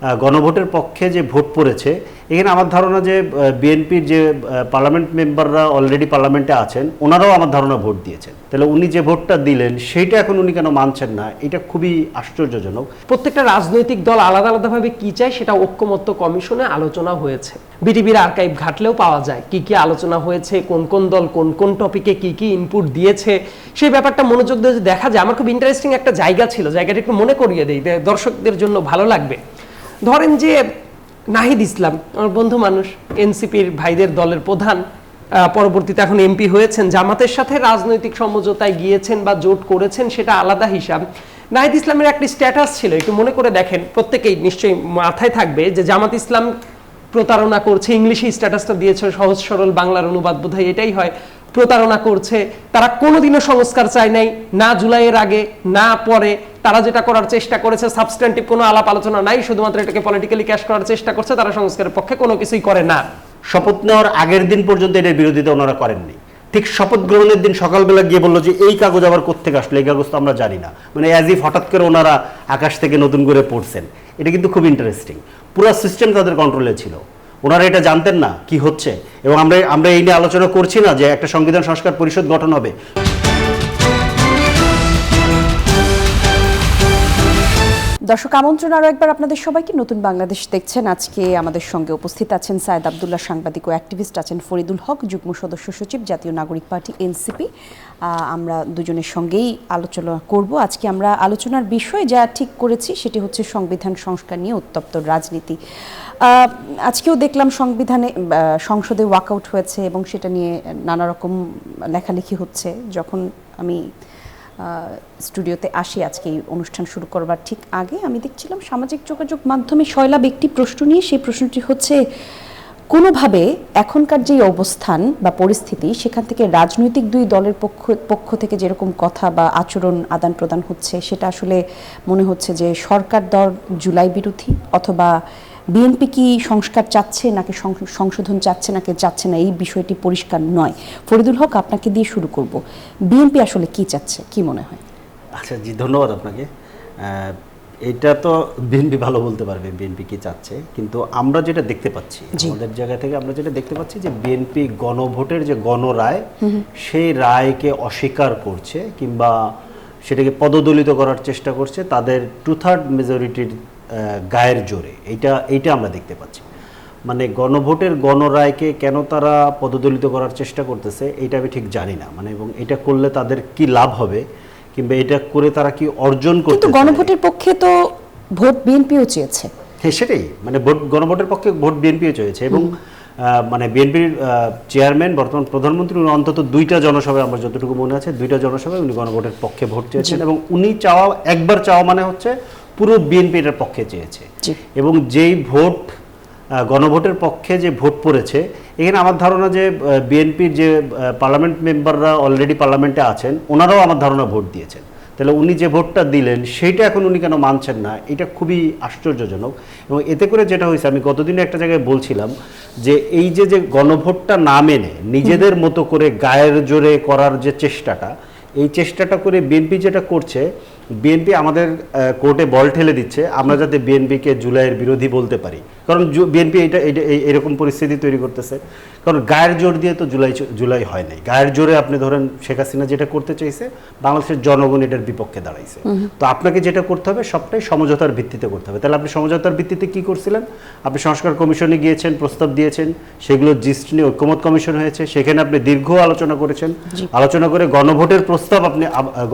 গণভোটের পক্ষে যে ভোট পড়েছে এখানে আমার ধারণা যে বিএনপির যে পার্লামেন্ট মেম্বাররা অলরেডি পার্লামেন্টে আছেন ওনারাও আমার ধারণা ভোট দিয়েছেন, তাহলে উনি যে ভোটটা দিলেন সেইটা এখন উনি কেন মানছেন না, এটা খুবই আশ্চর্যজনক। প্রত্যেকটা রাজনৈতিক দল আলাদা আলাদাভাবে কি চায় সেটা ঐক্যমত্য কমিশনে আলোচনা হয়েছে। বিটিভির আর্কাইভ ঘাটলেও পাওয়া যায় কি কি আলোচনা হয়েছে, কোন কোন দল কোন কোন টপিকে কি কি ইনপুট দিয়েছে, সেই ব্যাপারটা মনোযোগ দিয়ে দেখা যায়। আমার খুব ইন্টারেস্টিং একটা জায়গা ছিল, জায়গাটা একটু মনে করিয়ে দেই, দর্শকদের জন্য ভালো লাগবে। ধরেন যে নাহিদ ইসলাম আমার বন্ধু মানুষ, এনসিপির ভাইদের দলের প্রধান, পরবর্তীতে এখন এমপি হয়েছেন, জামাতের সাথে রাজনৈতিক সমঝোতায় গিয়েছেন বা জোট করেছেন সেটা আলাদা হিসাব। নাহিদ ইসলামের একটি স্ট্যাটাস ছিল, একটু মনে করে দেখেন, প্রত্যেকেই নিশ্চয়ই মাথায় থাকবে যে জামাত ইসলাম প্রতারণা করছে। ইংলিশে স্ট্যাটাসটা দিয়েছে, সহজ সরল বাংলার অনুবাদ বোধহয় এটাই হয়, প্রতারণা করছে। তারা কোনোদিনও সংস্কার চায় নাই, না জুলাইয়ের আগে না পরে। তারা যেটা করার চেষ্টা করেছে সাবস্ট্যান্টিভ কোনো আলাপ আলোচনা নাই, শুধুমাত্র এটাকে পলিটিক্যালি ক্যাশ করার চেষ্টা করছে। তারা সংস্কারের পক্ষে কোনো কিছুই করে না। শপথ নেওয়ার আগের দিন পর্যন্ত এটার বিরোধিতা ওনারা করেননি, ঠিক শপথ গ্রহণের দিন সকালবেলা গিয়ে বললো যে এই কাগজ আবার কোত্থেকে আসলো, এই কাগজ তো আমরা জানি না, মানে অ্যাজ ইফ হঠাৎ করে ওনারা আকাশ থেকে নতুন করে পড়ছেন। এটা কিন্তু খুব ইন্টারেস্টিং, পুরো সিস্টেম তাদের কন্ট্রোলে ছিল, ওনারা এটা জানতেন না কি হচ্ছে। এবং আমরা এই নিয়ে আলোচনা করছি না যে একটা সংবিধান সংস্কার পরিষদ গঠন হবে। দর্শক আমন্ত্রণ আরও একবার আপনাদের সবাইকে, নতুন বাংলাদেশ দেখছেন। আজকে আমাদের সঙ্গে উপস্থিত আছেন সায়েদ আবদুল্লাহ, সাংবাদিক ও অ্যাক্টিভিস্ট, আছেন ফরিদুল হক, যুগ্ম সদস্য সচিব, জাতীয় নাগরিক পার্টি এনসিপি। আমরা দুজনের সঙ্গেই আলোচনা করব। আজকে আমরা আলোচনার বিষয় যা ঠিক করেছি সেটি হচ্ছে সংবিধান সংস্কার নিয়ে উত্তপ্ত রাজনীতি। আজকেও দেখলাম সংসদে ওয়াকআউট হয়েছে এবং সেটা নিয়ে নানা রকম লেখালেখি হচ্ছে। যখন আমি স্টুডিওতে আসি আজকে এই অনুষ্ঠান শুরু করবার ঠিক আগে, আমি দেখছিলাম সামাজিক যোগাযোগ মাধ্যমে শয়লাভ একটি প্রশ্ন নিয়ে। সেই প্রশ্নটি হচ্ছে, কোনোভাবে এখনকার যে অবস্থান বা পরিস্থিতি সেখান থেকে রাজনৈতিক দুই দলের পক্ষ থেকে যেরকম কথা বা আচরণ আদান প্রদান হচ্ছে সেটা আসলে মনে হচ্ছে যে সরকার দল জুলাই বিরোধী, অথবা বিএনপি কি সংস্কার চাচ্ছে নাকি সংশোধন চাচ্ছে নাকি চাচ্ছে না, এই বিষয়টি পরিষ্কার নয়। ফরিদুল হক, আপনাকে দিয়ে শুরু করব। বিএনপি আসলে কি চাচ্ছে, কি মনে হয়? আচ্ছা জি, ধন্যবাদ আপনাকে। এটা তো বিএনপি ভালো বলতে পারবে বিএনপি কি চাচ্ছে, কিন্তু আমরা যেটা দেখতে পাচ্ছি আমাদের জায়গা থেকে, আমরা যেটা দেখতে পাচ্ছি যে বিএনপি গণভোটের যে গণরায় সেই রায়কে অস্বীকার করছে কিংবা সেটাকে পদদলিত করার চেষ্টা করছে তাদের 2/3 মেজরিটির গায়ের জোরে। এইটা আমরা দেখতে পাচ্ছি। মানে গণভোটের গণরায়কে কেন তারা পদদলিত করার চেষ্টা করতেছে এটা আমি ঠিক জানি না, মানে এবং এটা করলে তাদের কি লাভ হবে কিংবা এটা করে তারা কি অর্জন করতে। কিন্তু গণভোটের পক্ষে তো ভোট বিএনপিও চেয়েছে। হ্যাঁ সেটাই, মানে গণভোটের পক্ষে ভোট বিএনপিও চেয়েছে এবং মানে বিএনপির চেয়ারম্যান বর্তমান প্রধানমন্ত্রী উনি অন্তত 2টা জনসভায়, আমার যতটুকু মনে আছে 2টা জনসভায় উনি গণভোটের পক্ষে ভোট চেয়েছেন। এবং উনি একবার চাওয়া মানে হচ্ছে পুরো বিএনপি এটার পক্ষে চেয়েছে। এবং যেই ভোট গণভোটের পক্ষে যে ভোট পড়েছে এখানে আমার ধারণা যে বিএনপির যে পার্লামেন্ট মেম্বাররা অলরেডি পার্লামেন্টে আছেন ওনারাও আমার ধারণা ভোট দিয়েছেন, তাহলে উনি যে ভোটটা দিলেন সেইটা এখন উনি কেন মানছেন না, এটা খুবই আশ্চর্যজনক। এবং এতে করে যেটা হয়েছে, আমি গতদিনে একটা জায়গায় বলছিলাম যে এই যে গণভোটটা না মেনে নিজেদের মতো করে গায়ের জোরে করার যে চেষ্টাটা, এই চেষ্টাটা করে বিএনপি যেটা করছে, বিএনপি আমাদের কোর্টে বল ঠেলে দিচ্ছে আমরা যাতে বিএনপিকে জুলাইয়ের বিরোধী বলতে পারি। কারণ বিএনপি এরকম পরিস্থিতি তৈরি করতেছে, কারণ গায়ের জোর দিয়ে তো জুলাই হয় নাই। গায়ের জোরে আপনি ধরেন শেখ হাসিনা যেটা করতে চাইছে, বাংলাদেশের জনগণ এটার বিপক্ষে দাঁড়াইছে। তো আপনাকে যেটা করতে হবে সবটাই সমঝোতার ভিত্তিতে করতে হবে। তাহলে আপনি সমঝোতার ভিত্তিতে কি করছিলেন? আপনি সংস্কার কমিশনে গিয়েছেন, প্রস্তাব দিয়েছেন, সেগুলো জিস্ট নিয়ে ঐক্যমত কমিশন হয়েছে, সেখানে আপনি দীর্ঘ আলোচনা করেছেন, আলোচনা করে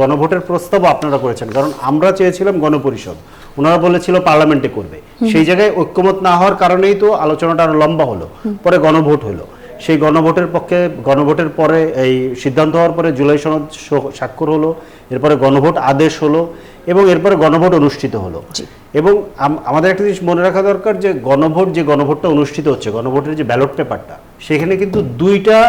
গণভোটের প্রস্তাবও আপনারা করেছেন। কারণ আমরা চেয়েছিলাম গণপরিষদ, ওনারা বলেছিল পার্লামেন্টে করবে, সেই জায়গায় ঐক্যমত না হওয়ার কারণেই তো আলোচনাটা আরো লম্বা হলো, পরে গণভোট হলো। সেই গণভোটের পরে এই সিদ্ধান্ত হওয়ার পরে জুলাই সনদ স্বাক্ষর হলো, এরপরে গণভোট আদেশ হলো এবং এরপরে গণভোট অনুষ্ঠিত হলো। এবং আমাদের একটা জিনিস মনে রাখা দরকার যে গণভোটটা অনুষ্ঠিত হচ্ছে, গণভোটের যে ব্যালট পেপারটা, সেখানে কিন্তু 2টা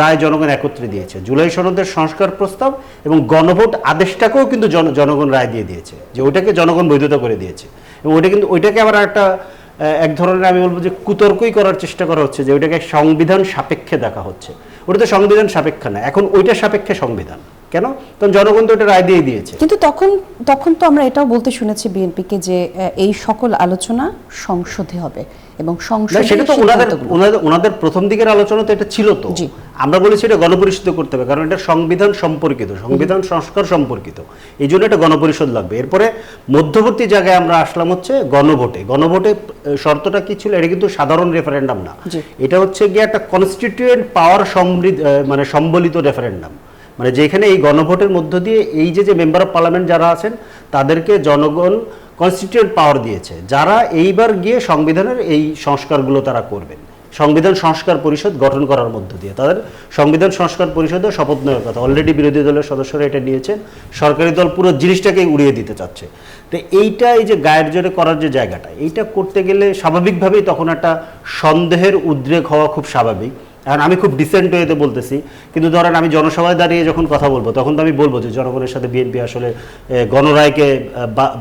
রায় জনগণ একত্রে দিয়েছে, জুলাই সনদের সংস্কার প্রস্তাব এবং গণভোট আদেশটাকেও কিন্তু জনগণ রায় দিয়ে দিয়েছে, যে ওইটাকে জনগণ বৈধতা করে দিয়েছে। এবং ওইটাকে আবার একটা এক ধরনের আমি বলবো যে কুতর্কই করার চেষ্টা করা হচ্ছে, যে ওইটাকে সংবিধান সাপেক্ষে দেখা হচ্ছে। ওটা তো সংবিধান সাপেক্ষ না, এখন ওইটা সাপেক্ষে সংবিধান। কেন? কারণ জনগণ তো এটা রায় দিয়ে দিয়েছে। কিন্তু তখন তো আমরা এটাও বলতে শুনেছি বিএনপিকে যে এই সকল আলোচনা সংসদে হবে এবং না, সংসদে সেটা তো ওনাদের প্রথম দিকের আলোচনা তো এটা ছিল তো। জি। আমরা বলেছি এটা গণপরিষদে করতে হবে, কারণ এটা সংবিধান সম্পর্কিত, সংবিধান সংস্কার সম্পর্কিত, এই জন্য এটা গণপরিষদ লাগবে। এরপরে মধ্যবর্তী জায়গায় আমরা আসলাম হচ্ছে গণভোটে। গণভোটে শর্তটা কি ছিল? এটা কিন্তু সাধারণ রেফারেন্ডাম না, জি। এটা হচ্ছে গিয়ে একটা কনস্টিটিউয়েন্ট পাওয়ার মানে সম্বলিত রেফারেন্ডাম, মানে যেখানে এই গণভোটের মধ্য দিয়ে এই যে মেম্বার অফ পার্লামেন্ট যারা আছেন তাদেরকে জনগণ কনস্টিটিউয়েন্ট পাওয়ার দিয়েছে, যারা এইবার গিয়ে সংবিধানের এই সংস্কারগুলো তারা করবেন। সংবিধান সংস্কার পরিষদ গঠন করার মধ্য দিয়ে তাদের সংবিধান সংস্কার পরিষদে শপথ নেওয়ার কথা। অলরেডি বিরোধী দলের সদস্যরা এটা নিয়েছেন, সরকারি দল পুরো জিনিসটাকে উড়িয়ে দিতে চাচ্ছে। তো এইটা, এই যে গায়ের জোরে করার যে জায়গাটা, এইটা করতে গেলে স্বাভাবিকভাবেই তখন একটা সন্দেহের উদ্রেক হওয়া খুব স্বাভাবিক। এখন আমি খুব ডিসেন্ট ওয়েতে বলতেছি, কিন্তু ধরেন আমি জনসভায় দাঁড়িয়ে যখন কথা বলবো তখন তো আমি বলবো যে জনগণের সাথে বিএনপি আসলে গণরায়কে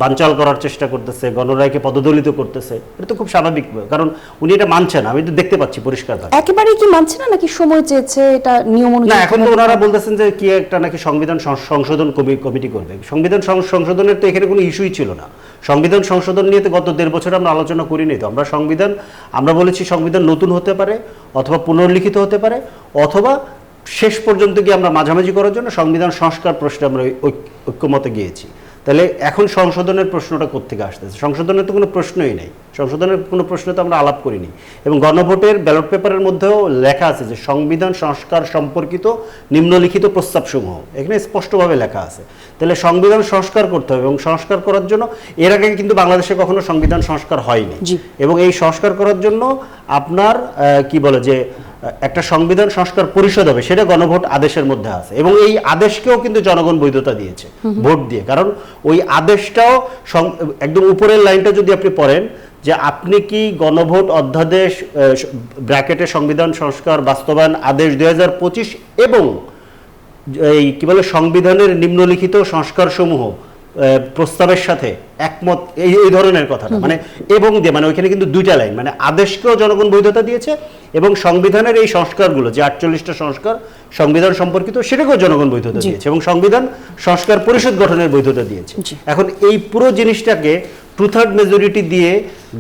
বানচাল করার চেষ্টা করতেছে, গণরায়কে পদদলিত করতেছে। এটা তো খুব স্বাভাবিক, কারণ উনি এটা মানছেন, আমি তো দেখতে পাচ্ছি পরিষ্কার। একেবারেই কি মানছে না, নাকি সময় চেয়েছে এটা নিয়ম অনুযায়ী? না, এখন তো ওনারা বলতেছেন যে কি একটা নাকি সংবিধান সংশোধন কমিটি করবে। সংবিধান সংশোধনের তো এখানে কোনো ইস্যুই ছিল না। সংবিধান সংশোধন নিয়ে তো গত 1.5 বছর আমরা আলোচনা করিনি তো। আমরা বলেছি সংবিধান নতুন হতে পারে, অথবা পুনর্লিখিত হতে পারে, অথবা শেষ পর্যন্ত গিয়ে আমরা মাঝামাঝি করার জন্য সংবিধান সংস্কার প্রশ্নে আমরা ঐক্যমতে গিয়েছি। তাহলে এখন সংশোধনের প্রশ্নটা কোত্থেকে আসতেছে? সংশোধনের তো কোনো প্রশ্নই নেই, সংশোধনের কোনো প্রশ্ন তো আমরা আলাপ করিনি। এবং গণভোটের ব্যালট পেপারের মধ্যেও লেখা আছে যে সংবিধান সংস্কার সম্পর্কিত নিম্নলিখিত প্রস্তাবসমূহ, এখানে স্পষ্টভাবে লেখা আছে। তাহলে সংবিধান সংস্কার করতে হবে, এবং সংস্কার করার জন্য এর আগে কিন্তু বাংলাদেশে কখনো সংবিধান সংস্কার হয়নি। এবং এই সংস্কার করার জন্য আপনার কি বলে যে একটা সংবিধান সংস্কার পরিষদ হবে, সেটা গণভোট আদেশের মধ্যে আছে। এবং এই আদেশকেও কিন্তু জনগণ বৈধতা দিয়েছে ভোট দিয়ে, কারণ ওই আদেশটাও একদম উপরের লাইনটা যদি আপনি পড়েন, যে আপনি কি গণভোট অধ্যাদেশ ব্র্যাকেটে সংবিধান সংস্কার বাস্তবায়ন আদেশ 2025 এবং এই কি বলে সংবিধানের নিম্নলিখিত সংস্কার সমূহ প্রস্তাবের সাথে একমত, এই ধরনের কথাটা মানে এবং দিয়ে, মানে ওইখানে কিন্তু দুইটা লাইন, মানে আদেশকেও জনগণ বৈধতা দিয়েছে এবং সংবিধানের এই সংস্কারগুলো যে 48টা সংস্কার সংবিধান সম্পর্কিত সেটাকেও জনগণ বৈধতা দিয়েছে, এবং সংবিধান সংস্কার পরিষদ গঠনের বৈধতা দিয়েছে। এখন এই পুরো জিনিসটাকে 2/3 মেজরিটি দিয়ে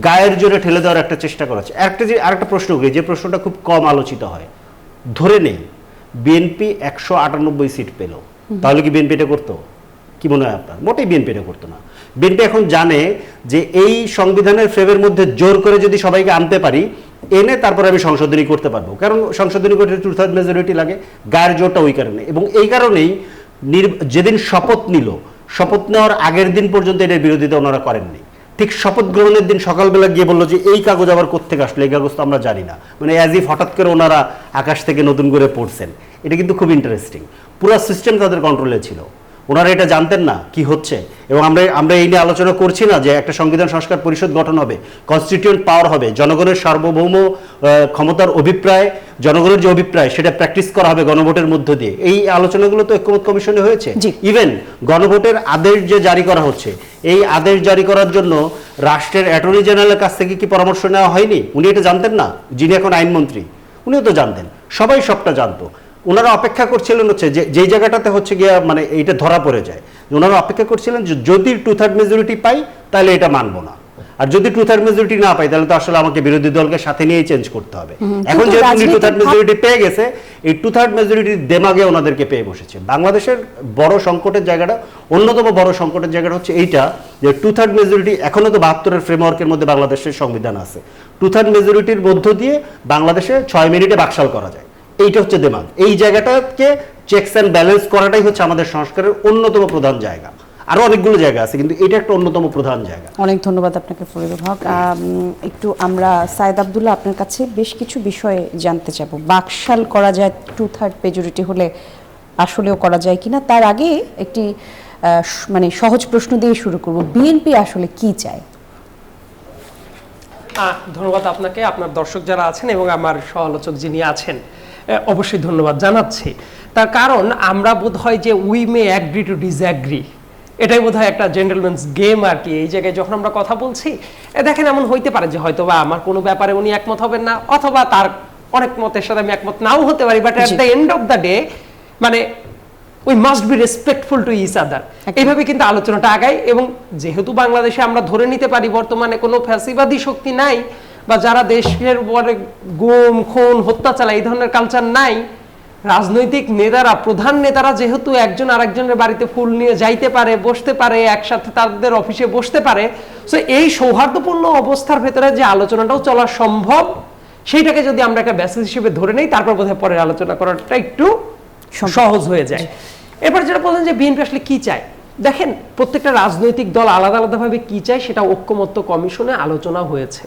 গায়ের জোরে ঠেলে দেওয়ার একটা চেষ্টা করা হচ্ছে। আরেকটা প্রশ্ন করি, যে প্রশ্নটা খুব কম আলোচিত হয়, ধরে নেই বিএনপি 198 সিট পেল, তাহলে কি বিএনপি এটা করতো? কি মনে হয় আপনার? মোটেই বিএনপি এটা করতো না। বিএনপি এখন জানে যে এই সংবিধানের ফ্রেমের মধ্যে জোর করে যদি সবাইকে আনতে পারি, এনে তারপরে আমি সংশোধনী করতে পারবো, কারণ সংশোধনী করতে 2/3 মেজরিটি লাগে, গায়ের জোরটা ওই কারণে। এবং এই কারণেই যেদিন শপথ নিল, শপথ নেওয়ার আগের দিন পর্যন্ত এটার বিরোধিতা ওনারা করেননি। ঠিক শপথ গ্রহণের দিন সকালবেলা গিয়ে বললো যে এই কাগজ আবার কোত্থেকে আসলো, এই কাগজ তো আমরা জানি না, মানে অ্যাজ ইফ হঠাৎ করে ওনারা আকাশ থেকে নতুন করে পড়ছেন। এটা কিন্তু খুব ইন্টারেস্টিং, পুরো সিস্টেম তাদের কন্ট্রোলে ছিল, ওনারা এটা জানতেন না কি হচ্ছে। এবং আমরা এই নিয়ে আলোচনা করছি না যে একটা সংবিধান সংস্কার পরিষদ গঠন হবে, কনস্টিটিউয়েন্ট পাওয়ার হবে, জনগণের সার্বভৌম ক্ষমতার অভিপ্রায়, জনগণের যে অভিপ্রায় সেটা প্র্যাকটিস করা হবে গণভোটের মধ্য দিয়ে। এই আলোচনাগুলো তো ঐক্যমত কমিশনে হয়েছে। ইভেন গণভোটের আদেশ যে জারি করা হচ্ছে, এই আদেশ জারি করার জন্য রাষ্ট্রের অ্যাটর্নি জেনারেলের কাছ থেকে কি পরামর্শ নেওয়া হয়নি? উনি এটা জানতেন না? যিনি এখন আইনমন্ত্রী উনিও তো জানতেন, সবাই সবটা জানতো। ওনারা অপেক্ষা করছিলেন হচ্ছে যে জায়গাটাতে হচ্ছে গিয়া মানে এইটা ধরা পড়ে যায়, ওনারা অপেক্ষা করছিলেন যে যদি 2/3 মেজরিটি পাই তাহলে এটা মানবো না, আর যদি 2/3 মেজরিটি না পাই তাহলে তো আসলে আমাকে বিরোধী দলকে সাথে নিয়েই চেঞ্জ করতে হবে। এখন যেহেতু 2/3 মেজরিটি পেয়ে গেছে, এই 2/3 মেজরিটির দেমাগে ওনাদেরকে পেয়ে বসেছে। বাংলাদেশের বড় সংকটের জায়গাটা, অন্যতম বড় সংকটের জায়গাটা হচ্ছে এইটা, যে 2/3 মেজরিটি এখনো তো 72-এর ফ্রেমওয়ার্কের মধ্যে বাংলাদেশের সংবিধান আছে, 2/3 মেজরিটির মধ্য দিয়ে বাংলাদেশে 6 মিনিটে বাকশাল করা যায়। এইটা হচ্ছে দেমাগ। এই জায়গাটাকে চেকস অ্যান্ড ব্যালেন্স করাটাই হচ্ছে আমাদের সংস্কারের অন্যতম প্রধান জায়গা। আরো অনেকগুলো জায়গা আছে, কিন্তু এটা একটা অন্যতম প্রধান জায়গা। অনেক ধন্যবাদ আপনাকে ফরিদুল হক। একটু আমরা সায়েদ আব্দুল্লাহ আপনার কাছে বেশ কিছু বিষয়ে জানতে চাইব। বাকশাল করা যায় 2/3 মেজরিটি হলে, আসলেও করা যায় কিনা। তার আগে একটি মানে সহজ প্রশ্ন দিয়ে শুরু করব, বিএনপি আসলে কি চায়? ধন্যবাদ আপনাকে, আপনার দর্শক যারা আছেন এবং আমার সহ-আলোচক যিনি আছেন অবশ্যই ধন্যবাদ জানাচ্ছি। তার কারণ আমরা বোধহয় যে we may agree to disagree, এটাই বোধহয় একটা জেন্টলম্যানস গেম আর কি। এই জায়গায় যখন আমরা কথা বলছি, দেখেন এমন হইতে পারে যে হয়তো বা আমার কোনো ব্যাপারে উনি একমত হবেন না, অথবা তার অনেক মতের সাথে আমি একমত নাও হতে পারি, but at the end of the day মানে we must be respectful to each other. এইভাবে কিন্তু আলোচনাটা আগায়। এবং যেহেতু বাংলাদেশে আমরা ধরে নিতে পারি বর্তমানে কোনো ফ্যাসিবাদী শক্তি নাই, বা যারা দেশের উপরে গুম খুন হত্যা চালায় এই ধরনের কালচার নাই, রাজনৈতিক নেতারা, প্রধান নেতারা যেহেতু একজন আরেকজনের বাড়িতে ফুল নিয়ে যাইতে পারে, বসতে পারে, একসাথে তাদের অফিসে বসতে পারে, সো এই সৌহার্দ্যপূর্ণ অবস্থার ভেতরে যে আলোচনাটাও চলা সম্ভব, সেইটাকে যদি আমরা একটা বেসিস হিসেবে ধরে নেই, তারপর বোধহয় পরে আলোচনা করাটা একটু সহজ হয়ে যায়। এবার যেটা বলেন যে বিএনপি আসলে কি চায়, দেখেন প্রত্যেকটা রাজনৈতিক দল আলাদা আলাদাভাবে কি চায় সেটা ঐক্যমত্য কমিশনে আলোচনা হয়েছে।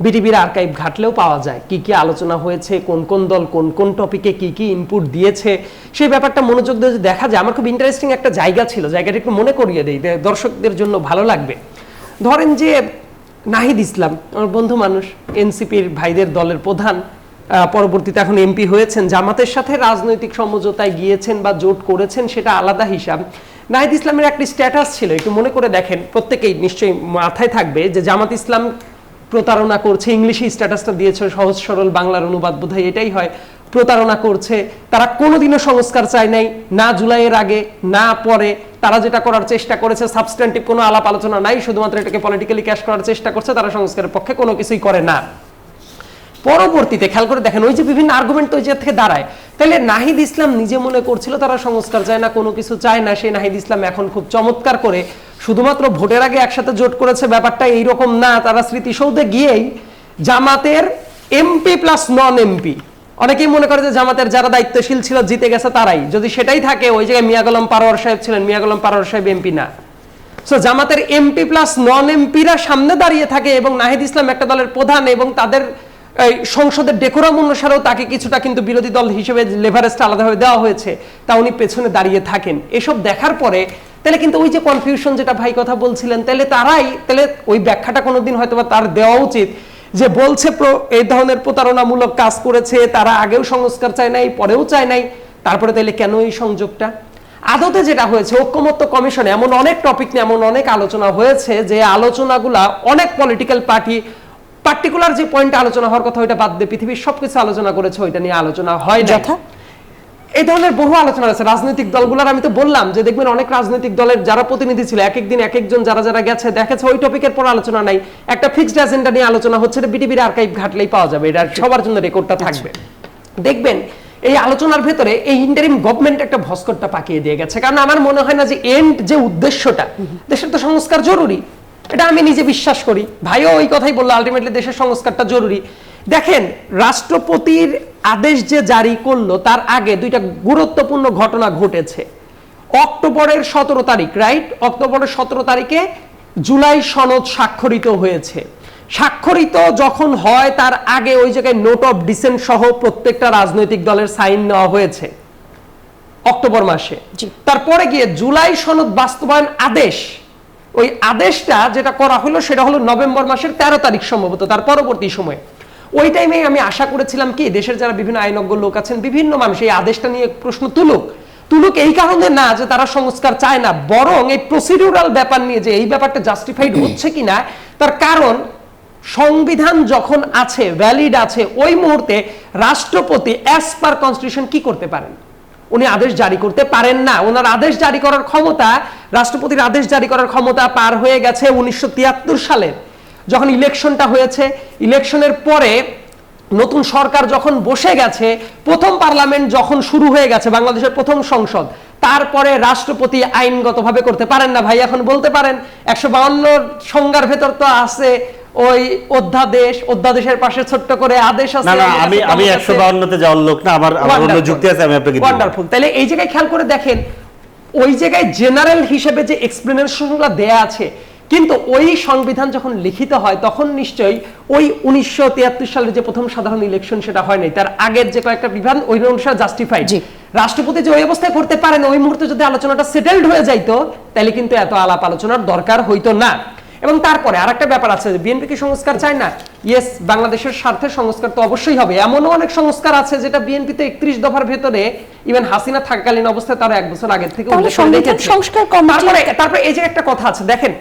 বিটিভির আর্কাইভ ঘাটলেও পাওয়া যায় কি কি আলোচনা হয়েছে, কোন কোন দল কোন কোন টপিকে কি কি ইনপুট দিয়েছে, সেই ব্যাপারটা মনোযোগ দিয়ে দেখা যায়। আমার খুব ইন্টারেস্টিং একটা জায়গা ছিল, জায়গাটা একটু মনে করিয়ে দেই, দর্শকদের জন্য ভালো লাগবে। ধরেন যে নাহিদ ইসলাম আমার বন্ধু মানুষ, এনসিপির ভাইদের দলের প্রধান, পরবর্তীতে এখন এমপি হয়েছেন, জামাতের সাথে রাজনৈতিক সমঝোতায় গিয়েছেন বা জোট করেছেন সেটা আলাদা হিসাব। নাহিদ ইসলামের একটি স্ট্যাটাস ছিল, একটু মনে করে দেখেন, প্রত্যেকেই নিশ্চয়ই মাথায় থাকবে যে জামাত ইসলাম প্রতারণা করছে, ইংলিশে স্ট্যাটাসটা দিয়েছে, সহজ সরল বাংলার অনুবাদ বোধহয় এটাই হয়, প্রতারণা করছে, তারা কোনোদিনও সংস্কার চায় নাই, না জুলাইয়ের আগে না পরে। তারা যেটা করার চেষ্টা করেছে সাবস্ট্যান্টিভ কোনো আলাপ আলোচনা নাই, শুধুমাত্র এটাকে পলিটিক্যালি ক্যাশ করার চেষ্টা করছে, তারা সংস্কারের পক্ষে কোনো কিছুই করে না। পরবর্তীতে খেয়াল করে দেখেন ওই যে বিভিন্ন আর্গুমেন্ট ওই যে থেকে দাঁড়ায়, তাহলে নাহিদ ইসলাম নিজে মনে করছিল তারা সংস্কার চায় না, কোনো কিছু চায় না, সেই নাহিদ ইসলাম এখন খুব চমৎকার করে শুধুমাত্র ভোটের আগে একসাথে জোট করেছে, ব্যাপারটা এইরকম না। তারা স্মৃতিসৌধে গিয়েই জামাতের এমপি প্লাস নন এমপি, অনেকেই মনে করে যে জামাতের যারা দায়িত্বশীল ছিল জিতে গেছে তারাই, যদি সেটাই থাকে ওই জায়গায় মিয়া গোলাম পারোয়ার সাহেব ছিলেন, মিয়া গোলাম পারোয়ার সাহেব এমপি না। সো জামাতের এমপি প্লাস নন এমপিরা সামনে দাঁড়িয়ে থাকে এবং নাহিদ ইসলাম একটা দলের প্রধান এবং তাদের সংসদের ডেকোরাম অনুসারেও তাকে কিছুটা কিন্তু বিরোধী দল হিসেবে লেভারেজটা আলাদাভাবে দেওয়া হয়েছে, তা উনি পেছনে দাঁড়িয়ে থাকেন। এসব দেখার পরে তাহলে কিন্তু ওই যে কনফিউশন যেটা ভাই কথা বলছিলেন, তাহলে ওই ব্যাখ্যাটা কোনোদিন হয়তো বা তার দেওয়া উচিত যে বলছে এই ধরনের প্রতারণামূলক কাজ করেছে, তারা আগেও সংস্কার চায় নাই, পরেও চায় নাই, তারপরে তাহলে কেন এই সংযোগটা? আদতে যেটা হয়েছে ঐক্যমত্য কমিশনে এমন অনেক টপিক নিয়ে এমন অনেক আলোচনা হয়েছে যে আলোচনাগুলা অনেক পলিটিক্যাল পার্টি পার্টিকুলার যে পয়েন্টে আলোচনা হওয়ার কথা ওইটা বাদ দিয়ে পৃথিবীর সবকিছু আলোচনা করেছে, ওইটা নিয়ে আলোচনা হয় না। এই ধরনের বহু আলোচনা আছে রাজনৈতিক দলগুলোর। আমি তো বললাম যে দেখবেন অনেক রাজনৈতিক দলের যারা প্রতিনিধি ছিল এক একদিন এক একজন যারা যারা গেছে দেখেছে ওই টপিকের পর আলোচনা নাই, একটা ফিক্সড এজেন্ডা নিয়ে আলোচনা হচ্ছে, বিটিভির আর্কাইভ ঘাটলেই পাওয়া যাবে, এটা সবার জন্য রেকর্ডটা থাকবে। দেখবেন এই আলোচনার ভেতরে এই ইন্টারিম গভর্নমেন্ট একটা ভস্করটা পাকিয়ে দিয়ে গেছে, কারণ আমার মনে হয় না যে এন্ড যে উদ্দেশ্যটা, দেশের তো সংস্কার জরুরি, এটা আমি নিজে বিশ্বাস করি, ভাইও ওই কথাই বললো, আলটিমেটলি দেশের সংস্কারটা জরুরি। দেখেন রাষ্ট্রপতির আদেশ যে জারি করলো তার আগে দুইটা গুরুত্বপূর্ণ ঘটনা ঘটেছে। অক্টোবরের 17 তারিখ, রাইট, অক্টোবরের 17 তারিখে জুলাই সনদ স্বাক্ষরিত হয়েছে। স্বাক্ষরিত যখন হয় তার আগে ওই জায়গায় নোট অফ ডিসেন্ট সহ প্রত্যেকটা রাজনৈতিক দলের সাইন নেওয়া হয়েছে অক্টোবর মাসে। তারপরে গিয়ে জুলাই সনদ বাস্তবায়ন আদেশ, ওই আদেশটা যেটা করা হলো সেটা হলো নভেম্বর মাসের 13 তারিখ সম্ভবত, তার পরবর্তী সময়ে। ওই টাইমে আমি আশা করেছিলাম কি দেশের যারা বিভিন্ন আইনজ্ঞ লোক আছেন, বিভিন্ন মানুষ এই আদেশটা নিয়ে প্রশ্ন তুলুক এই কারণে না যে তারা সংস্কার চায় না, বরং এই প্রসিডিউরাল ব্যাপার নিয়ে যে এই ব্যাপারটা জাস্টিফাইড হচ্ছে কিনা, তার কারণ সংবিধান যখন আছে, ভ্যালিড আছে, ওই মুহূর্তে রাষ্ট্রপতি অ্যাজ পার কনস্টিটিউশন কি করতে পারেন? উনি আদেশ জারি করতে পারেন না। ওনার আদেশ জারি করার ক্ষমতা, রাষ্ট্রপতির আদেশ জারি করার ক্ষমতা পার হয়ে গেছে 1973 সালের যখন ইলেকশনটা হয়েছে। ইলেকশনের পরে নতুন সরকার যখন বসে গেছে, প্রথম পার্লামেন্ট যখন শুরু হয়ে গেছে, বাংলাদেশের প্রথম সংসদ, তারপরে রাষ্ট্রপতি আইনগতভাবে করতে পারেন না। ভাই এখন বলতে পারেন 152 সংজ্ঞার ভেতর তো আছে ওই অধ্যাদেশের পাশে ছোট্ট করে আদেশ আছে। না আমি 152 তে যাওয়ার লোক না, আমার অন্য যুক্তি আছে, আমি আপনাকে ওয়ান্ডারফুল। তাহলে এই জায়গায় খেয়াল করে দেখেন ওই জায়গায় জেনারেল হিসেবে যে এক্সপ্লেনেশনগুলো দেয়া আছে, কিন্তু ওই সংবিধান যখন লিখিত হয় তখন নিশ্চয়ই ওই 1973 সালের যে প্রথম সাধারণ ইলেকশন সেটা হয় নাই, তার আগের যে কয়েকটা বিধান ওই অনুসারে জাস্টিফাইড। রাষ্ট্রপতি যে ওই অবস্থায় করতে পারেন, ওই মুহূর্তে যদি আলোচনাটা সেটেলড হয়ে যাইতো তাহলে কিন্তু এত আলাপ আলোচনার দরকার হইতো না। এবং তারপরে আরেকটা ব্যাপার আছে, বিএনপি কি সংস্কার চায় না? ইয়েস, বাংলাদেশের স্বার্থে সংস্কার তো অবশ্যই হবে। এমনও অনেক সংস্কার আছে যেটা বিএনপি তে 31 দফার ভেতরে ইভেন হাসিনা থাকাকালীন অবস্থায় তারা 1 বছর আগে থেকে সংস্কার কমিটি। তারপরে এই যে একটা কথা আছে দেখেন,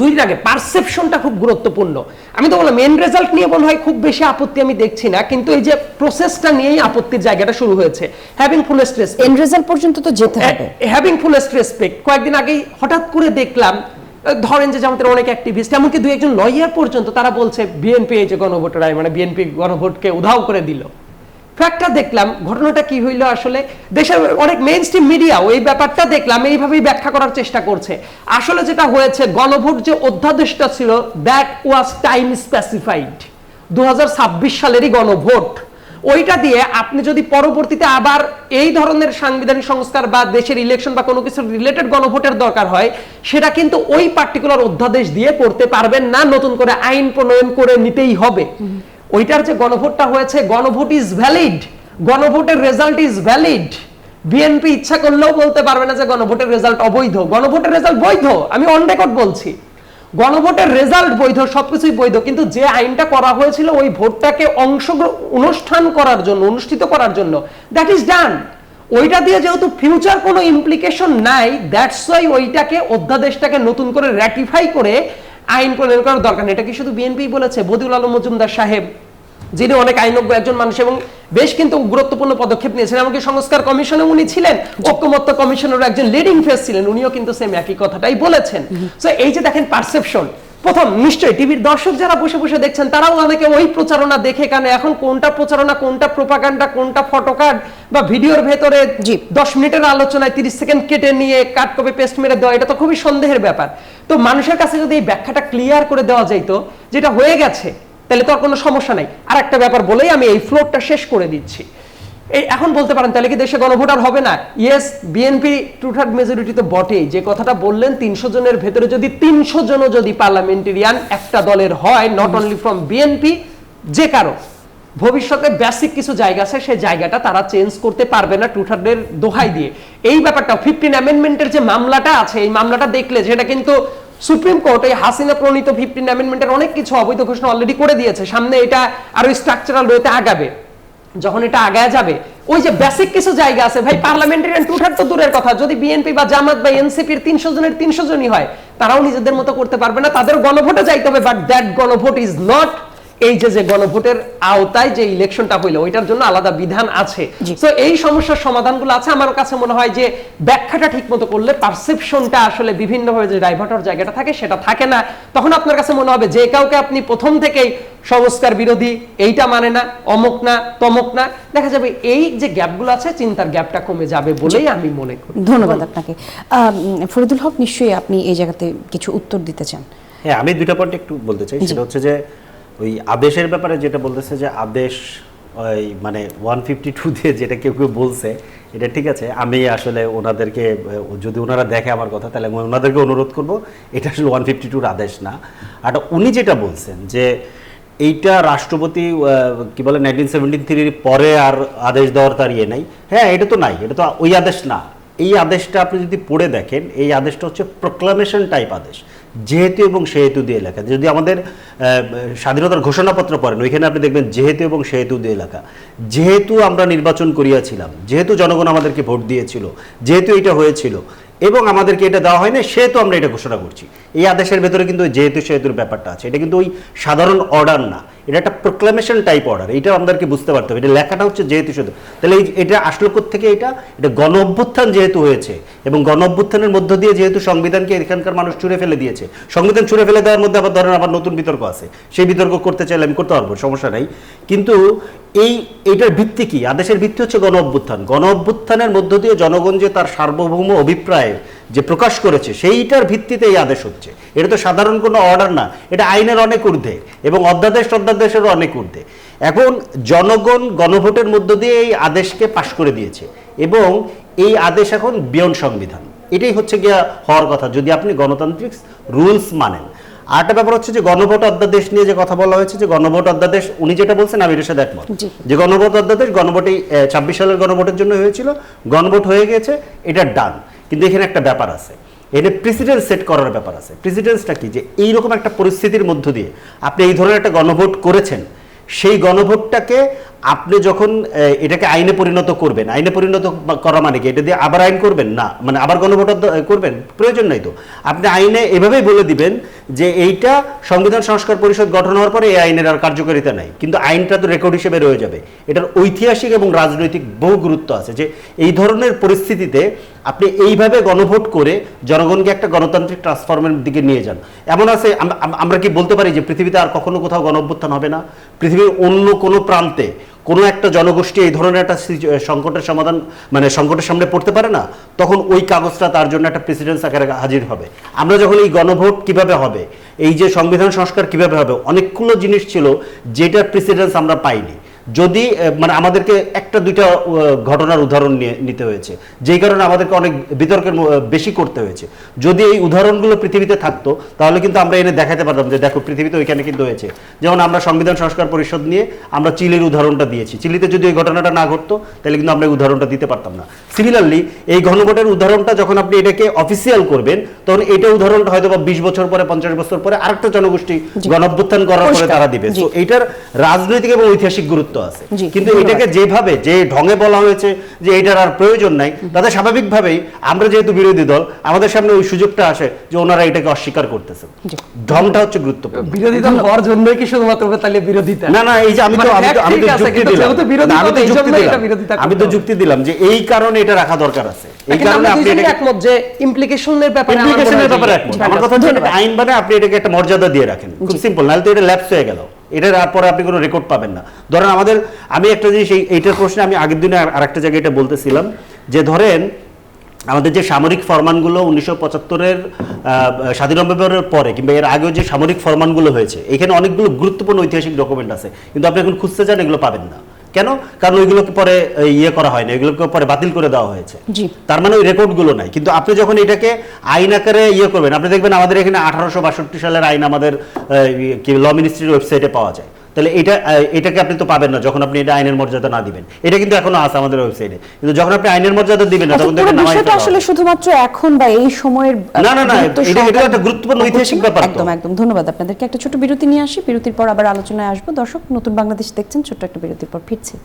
দুইটার আগে পারসেপশনটা খুব গুরুত্বপূর্ণ। আমি তো বললাম মেন রেজাল্ট নিয়ে মনে হয় খুব বেশি আপত্তি আমি দেখছি না, কিন্তু এই যে প্রসেসটা নিয়েই আপত্তির জায়গাটা শুরু হয়েছে। Having fullest respect, and result পর্যন্ত তো যেতে হবে। হ্যাভিং ফুলেস্ট রেসপেক্ট, কয়েকদিন আগেই হঠাৎ করে দেখলাম, ধরেন যে জামাতের অনেক অ্যাক্টিভিস্ট, এমনকি দুই একজন লয়ার পর্যন্ত তারা বলছে বিএনপি এই যে গণভোটের আয়, মানে বিএনপি গণভোটকে উধাও করে দিল। ফ্যাক্টটা দেখলাম, ঘটনাটা কি হইলো আসলে, দেশের অনেক মেইন স্ট্রিম মিডিয়া ওই ব্যাপারটা দেখলাম এইভাবেই ব্যাখ্যা করার চেষ্টা করছে। আসলে যেটা হয়েছে, গণভোট যে অধ্যাদেশটা ছিল দ্যাট ওয়াজ টাইম স্পেসিফাইড, 2026 সালেরই গণভোট। ওইটা দিয়ে আপনি যদি পরবর্তীতে আবার এই ধরনের সাংবিধানিক সংস্কার বা দেশের ইলেকশন বা কোনো কিছু রিলেটেড গণভোটের দরকার হয়, সেটা কিন্তু ওই পার্টিকুলার অধ্যাদেশ দিয়ে করতে পারবেন না, নতুন করে আইন প্রণয়ন করে নিতেই হবে। ওইটার যে গণভোটটা হয়েছে, গণভোট ইজ ভ্যালিড, গণভোটের রেজাল্ট ইজ ভ্যালিড। বিএনপি ইচ্ছা করলেও বলতে পারবে না যে গণভোটের রেজাল্ট অবৈধ, গণভোটের রেজাল্ট বৈধ। আমি অন রেকর্ড বলছি, গণভোটের রেজাল্ট বৈধ, সবকিছুই বৈধ, কিন্তু যে আইনটা করা হয়েছিল ওই ভোটটাকে অনুষ্ঠিত করার জন্য, দ্যাট ইজ ডান। ওইটা দিয়ে যেহেতু ফিউচার কোনো ইমপ্লিকেশন নাই, দ্যাটস ওয়াই ওইটাকে অধ্যাদেশটাকে নতুন করে র্যাটিফাই করে আইন প্রণয়ন করার দরকার নেই। এটা কি শুধু বিএনপি বলেছে? বদিউল আলম মজুমদার সাহেব, যিনি অনেক আইনজ্ঞ একজন মানুষ এবং বেশ কিন্তু গুরুত্বপূর্ণ পদক্ষেপ নিয়েছেন, এমনকি সংস্কার কমিশনে উনি ছিলেন, ঐক্যমত্য কমিশনের একজন লিডিং ফেস ছিলেন, উনিও কিন্তু সেম একই কথাটাই বলেছেন। সো এই যে দেখেন পারসেপশন, প্রথম নিশ্চয়ই টিভির দর্শক যারা বসে বসে দেখছেন তারাও অনেকে ওই প্রচারণা দেখে, কারণ এখন কোনটা প্রচারণা, কোনটা প্রোপাগান্ডা, কোনটা ফটোকার্ড বা ভিডিওর ভেতরে 10 মিনিটের আলোচনায় 30 সেকেন্ড কেটে নিয়ে কাট কপি পেস্ট মেরে দেওয়া, এটা তো খুবই সন্দেহের ব্যাপার। তো মানুষের কাছে যদি এই ব্যাখ্যাটা ক্লিয়ার করে দেওয়া যাইতো যেটা হয়ে গেছে, তাহলে তো আর কোনো সমস্যা নাই। আর একটা ব্যাপার বলেই আমি এই ফ্লোরটা শেষ করে দিচ্ছি। এই এখন বলতে পারেন তাহলে কি দেশে গণভোট আর হবে না? ইয়েস, বিএনপি 2/3 মেজরিটি তো বটেই। যে কথাটা বললেন 300 জনের ভেতরে যদি 300 জনও যদি পার্লামেন্টেরিয়ান একটা দলের হয়, নট অনলি ফ্রম বিএনপি, যে কারো ভবিষ্যতে বেসিক কিছু জায়গা আছে, সেই জায়গাটা তারা চেঞ্জ করতে পারবে না 2/3 এর দোহাই দিয়ে। এই ব্যাপারটা 15 অ্যামেন্ডমেন্টের যে মামলাটা আছে, এই মামলাটা দেখলে যেটা কিন্তু সুপ্রিম কোর্ট এই হাসিনা প্রণীত 15 অ্যামেন্ডমেন্টের অনেক কিছু অবৈধ ঘোষণা অলরেডি করে দিয়েছে, সামনে এটা আরো স্ট্রাকচারাল ওয়েতে আগাবে। যখন এটা আগায় যাবে, ওই যে বেসিক কিছু জায়গা আছে ভাই, পার্লামেন্টারিয়ান 2/3 তো দূরের কথা, যদি বিএনপি বা জামাত বা এনসিপির 300 জনের 300 জনই হয়, তারাও নিজেদের মতো করতে পারবে না, তাদের গণভোটে যাইতে হবে। বাট দ্যাট গণভোট ইজ নট এই যে গণভোটের আওতায় যে ইলেকশনটা হইলো, ওইটার জন্য আলাদা বিধান আছে। সো এই সমস্যার সমাধানগুলো আছে। আমার কাছে মনে হয় যে ব্যাখ্যাটা ঠিক মতো করলে পারসেপশনটা আসলে বিভিন্নভাবে যে ডাইভার্টার জায়গাটা থাকে সেটা থাকে না। তখন আপনার কাছে মনে হবে যে কাউকে আপনি প্রথম থেকেই সংস্কার বিরোধী, এইটা মানে না, অমুক না, তমুক না, দেখা যাবে এই যে গ্যাপগুলো আছে, চিন্তার গ্যাপটা কমে যাবে বলেই আমি মনে করি। ধন্যবাদ আপনাকে। ফরিদুল হক, নিশ্চয়ই আপনি এই জায়গাতে কিছু উত্তর দিতে চান। হ্যাঁ, আমি দুইটা পয়েন্ট একটু বলতে চাই। সেটা হচ্ছে যে ওই আদেশের ব্যাপারে যেটা বলতেছে যে আদেশ ওই মানে 152 দিয়ে যেটা কেউ কেউ বলছে, এটা ঠিক আছে। আমি আসলে ওনাদেরকে, যদি ওনারা দেখে আমার কথা, তাহলে আমি ওনাদেরকে অনুরোধ করব, এটা আসলে 152-র আদেশ না। আর উনি যেটা বলছেন যে এইটা রাষ্ট্রপতি কি বলে 1973 পরে আর আদেশ দেওয়ার তার ইয়ে নাই, হ্যাঁ এটা তো নাই, এটা তো ওই আদেশ না। এই আদেশটা আপনি যদি পড়ে দেখেন, এই আদেশটা হচ্ছে প্রোক্লামেশন টাইপ আদেশ, যেহেতু এবং সেহেতু দিয়ে লেখা। যদি আমাদের স্বাধীনতার ঘোষণাপত্র পড়েন, ওইখানে আপনি দেখবেন যেহেতু এবং সেহেতু দিয়ে লেখা। যেহেতু আমরা নির্বাচন করিয়াছিলাম, যেহেতু জনগণ আমাদেরকে ভোট দিয়েছিল, যেহেতু এটা হয়েছিল এবং আমাদেরকে এটা দেওয়া হয় না, সেহেতু আমরা এটা ঘোষণা করছি। এই আদেশের ভেতরে কিন্তু যেহেতু সেহেতুর ব্যাপারটা আছে। এটা কিন্তু ওই সাধারণ অর্ডার না, এটা একটা প্রোক্লামেশন টাইপ অর্ডার। এটা আমাদেরকে বুঝতে পারতে হবে। এটা লেখাটা হচ্ছে যেহেতু সেহেতু। তাহলে এটা আসলে কোত্থেকে? এটা গণ অভ্যুত্থান যেহেতু হয়েছে এবং গণ অভ্যুত্থানের মধ্য দিয়ে যেহেতু সংবিধানকে এখানকার মানুষ ছুঁড়ে ফেলে দিয়েছে, সংবিধান ছুঁড়ে ফেলে দেওয়ার মধ্যে আবার ধরেন আবার নতুন বিতর্ক আছে, সেই বিতর্ক করতে চাইলে আমি করতে পারবো, সমস্যা নাই। কিন্তু এইটার ভিত্তি কি? আদেশের ভিত্তি হচ্ছে গণ অভ্যুত্থান। গণ অভ্যুত্থানের মধ্য দিয়ে জনগণ যে তার সার্বভৌম অভিপ্রায় যে প্রকাশ করেছে, সেইটার ভিত্তিতে এই আদেশ হচ্ছে। এটা তো সাধারণ কোনো অর্ডার না, এটা আইনের অনেক ঊর্ধ্বে এবং অধ্যাদেশেরও অনেক ঊর্ধ্বে। এখন জনগণ গণভোটের মধ্য দিয়ে এই আদেশকে পাশ করে দিয়েছে এবং এই আদেশ এখন বিয়ন্ড সংবিধান। এটাই হচ্ছে গিয়া হওয়ার কথা যদি আপনি গণতান্ত্রিক রুলস মানেন। আরেকটা ব্যাপার হচ্ছে যে গণভোট অধ্যাদেশ নিয়ে যে কথা বলা হয়েছে, যে গণভোট অধ্যাদেশ উনি যেটা বলছেন আমি এর সাথে একমত, যে গণভোট অধ্যাদেশ গণভোট এই 26 সালের গণভোটের জন্য হয়েছিল, গণভোট হয়ে গেছে, এটা ডান। কিন্তু এখানে একটা ব্যাপার আছে, এখানে প্রেসিডেন্ট সেট করার ব্যাপার আছে। প্রেসিডেন্টসটা কি? যে এইরকম একটা পরিস্থিতির মধ্য দিয়ে আপনি এই ধরনের একটা গণভোট করেছেন, সেই গণভোটটাকে আপনি যখন এটাকে আইনে পরিণত করবেন, আইনে পরিণত করা মানে কি এটা দিয়ে আবার আইন করবেন না, মানে আবার গণভোট করবেন, প্রয়োজন নাই তো। আপনি আইনে এভাবেই বলে দিবেন যে এইটা সংবিধান সংস্কার পরিষদ গঠন হওয়ার পরে এই আইনের আর কার্যকারিতা নাই, কিন্তু আইনটা তো রেকর্ড হিসেবে রয়ে যাবে। এটার ঐতিহাসিক এবং রাজনৈতিক বহু গুরুত্ব আছে যে এই ধরনের পরিস্থিতিতে আপনি এইভাবে গণভোট করে জনগণকে একটা গণতান্ত্রিক ট্রান্সফরমের দিকে নিয়ে যান। এমন আছে আমরা কি বলতে পারি যে পৃথিবীতে আর কখনো কোথাও গণ অভ্যুত্থান হবে না? পৃথিবীর অন্য কোনো প্রান্তে কোনো একটা জনগোষ্ঠী এই ধরনের একটা সংকটের সমাধান, মানে সংকটের সামনে পড়তে পারে না, তখন ওই কাগজটা তার জন্য একটা প্রেসিডেন্স আকারে হাজির হবে। আমরা যখন এই গণভোট কিভাবে হবে, এই যে সংবিধান সংস্কার কিভাবে হবে, অনেকগুলো জিনিস ছিল যেটার প্রেসিডেন্স আমরা পাইনি। যদি মানে আমাদেরকে একটা দুইটা ঘটনার উদাহরণ নিতে হয়েছে, যেই কারণে আমাদেরকে অনেক বিতর্কের বেশি করতে হয়েছে। যদি এই উদাহরণগুলো পৃথিবীতে থাকতো তাহলে কিন্তু আমরা এনে দেখাতে পারতাম যে দেখো পৃথিবীতে ওইখানে কিন্তু হয়েছে। যেমন আমরা সংবিধান সংস্কার পরিষদ নিয়ে আমরা চিলির উদাহরণটা দিয়েছি, চিলিতে যদি এই ঘটনাটা না ঘটতো তাহলে কিন্তু আমরা এই উদাহরণটা দিতে পারতাম না। সিমিলারলি এই গণভোটের উদাহরণটা যখন আপনি এটাকে অফিসিয়াল করবেন, তখন এটা উদাহরণটা হয়তো বা 20 বছর পরে 50 বছর পরে আরেকটা জনগোষ্ঠী গণঅভ্যুত্থান করার পরে তারা দিবে। তো এটার রাজনৈতিক এবং ঐতিহাসিক গুরুত্ব আছে, কিন্তু এটাকে যেভাবে যে ঢঙে বলা হয়েছে যে এটার আর প্রয়োজন নাই, তাতে স্বাভাবিকভাবেই আমরা যেহেতু বিরোধী দল, আমাদের সামনে ওই সুযোগটা আসে যে ওনারা এটাকে অস্বীকার করতেছে। ঢংটা হচ্ছে গুরুত্বপূর্ণ। বিরোধী দল হওয়ার জন্য কি শুধুমাত্র তাহলে বিরোধিতা? না না, এই যে আমি তো যুক্তি দিলাম যে এই কারণে এটা রাখা দরকার আছে, এই কারণে আপনি এটাকে একমত যে ইমপ্লিকেশনের ব্যাপারে আমার কথা হচ্ছে আইন মানে আপনি এটাকে একটা মর্যাদা দিয়ে রাখেন, খুব সিম্পল, নাহলে তো এটা ল্যাপস হয়ে গেল, এটার পরে আপনি কোনো রেকর্ড পাবেন না। ধরেন আমি একটা জিনিস এইটার প্রশ্নে আমি আগের দিনে আরেকটা জায়গায় এটা বলতেছিলাম যে ধরেন আমাদের যে সামরিক ফরমানগুলো 1975-এর স্বাধীন নভেম্বরের পরে কিংবা এর আগেও যে সামরিক ফরমানগুলো হয়েছে, এখানে অনেকগুলো গুরুত্বপূর্ণ ঐতিহাসিক ডকুমেন্ট আছে, কিন্তু আপনি এখন খুঁজতে যান এগুলো পাবেন না। কেন? কারণ ওইগুলোকে পরে করা হয় না, এগুলোকে পরে বাতিল করে দেওয়া হয়েছে, তার মানে ওই রেকর্ডগুলো নাই। কিন্তু আপনি যখন এটাকে আইন আকারে করবেন, আপনি দেখবেন আমাদের এখানে 1862 সালের আইন আমাদের ল মিনিস্ট্রির ওয়েবসাইটে পাওয়া যায়। তাহলে এটাকে আপনি তো পাবেন না যখন আপনি এটা আইনের মর্যাদা না দিবেন। এটা কিন্তু এখনো আছে আমাদের ওয়েবসাইটে, কিন্তু যখন আপনি আইনের মর্যাদা দিবেন না তখন দেখবেন বিষয়টা আসলে শুধুমাত্র এখন বা এই সময়ের না, এটা একটা গুরুত্বপূর্ণ ঐতিহাসিক ব্যাপার। একদম ধন্যবাদ আপনাদেরকে। একটা ছোট বিরতি নিয়ে আসি, বিরতির পর আবার আলোচনায় আসবো। দর্শক, নতুন বাংলাদেশ দেখছেন, ছোট্ট একটা বিরতির পর ফিরছি।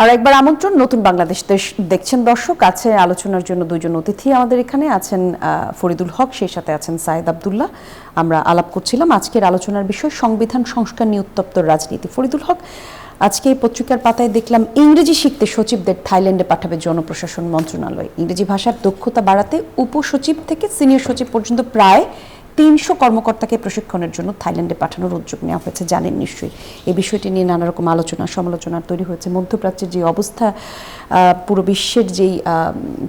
আর একবার আমন্ত্রণ, নতুন বাংলাদেশ দেখছেন দর্শক। আছে আলোচনার জন্য দুইজন অতিথি আমাদের এখানে আছেন, ফরিদুল হক, সেই সাথে আছেন সায়েদ আব্দুল্লাহ। আমরা আলাপ করছিলাম আজকের আলোচনার বিষয় সংবিধান সংস্কার নিয়ে উত্তপ্ত রাজনীতি। ফরিদুল হক, আজকে পত্রিকার পাতায় দেখলাম ইংরেজি শিখতে সচিবদের থাইল্যান্ডে পাঠাবে জনপ্রশাসন মন্ত্রণালয়। ইংরেজি ভাষার দক্ষতা বাড়াতে উপসচিব থেকে সিনিয়র সচিব পর্যন্ত প্রায় 300 কর্মকর্তাকে প্রশিক্ষণের জন্য থাইল্যান্ডে পাঠানোর উদ্যোগ নেওয়া হয়েছে, জানেন নিশ্চয়ই। এই বিষয়টি নিয়ে নানা রকম আলোচনা সমালোচনা তৈরি হয়েছে। মধ্যপ্রাচ্যের যে অবস্থা, পুরো বিশ্বের যেই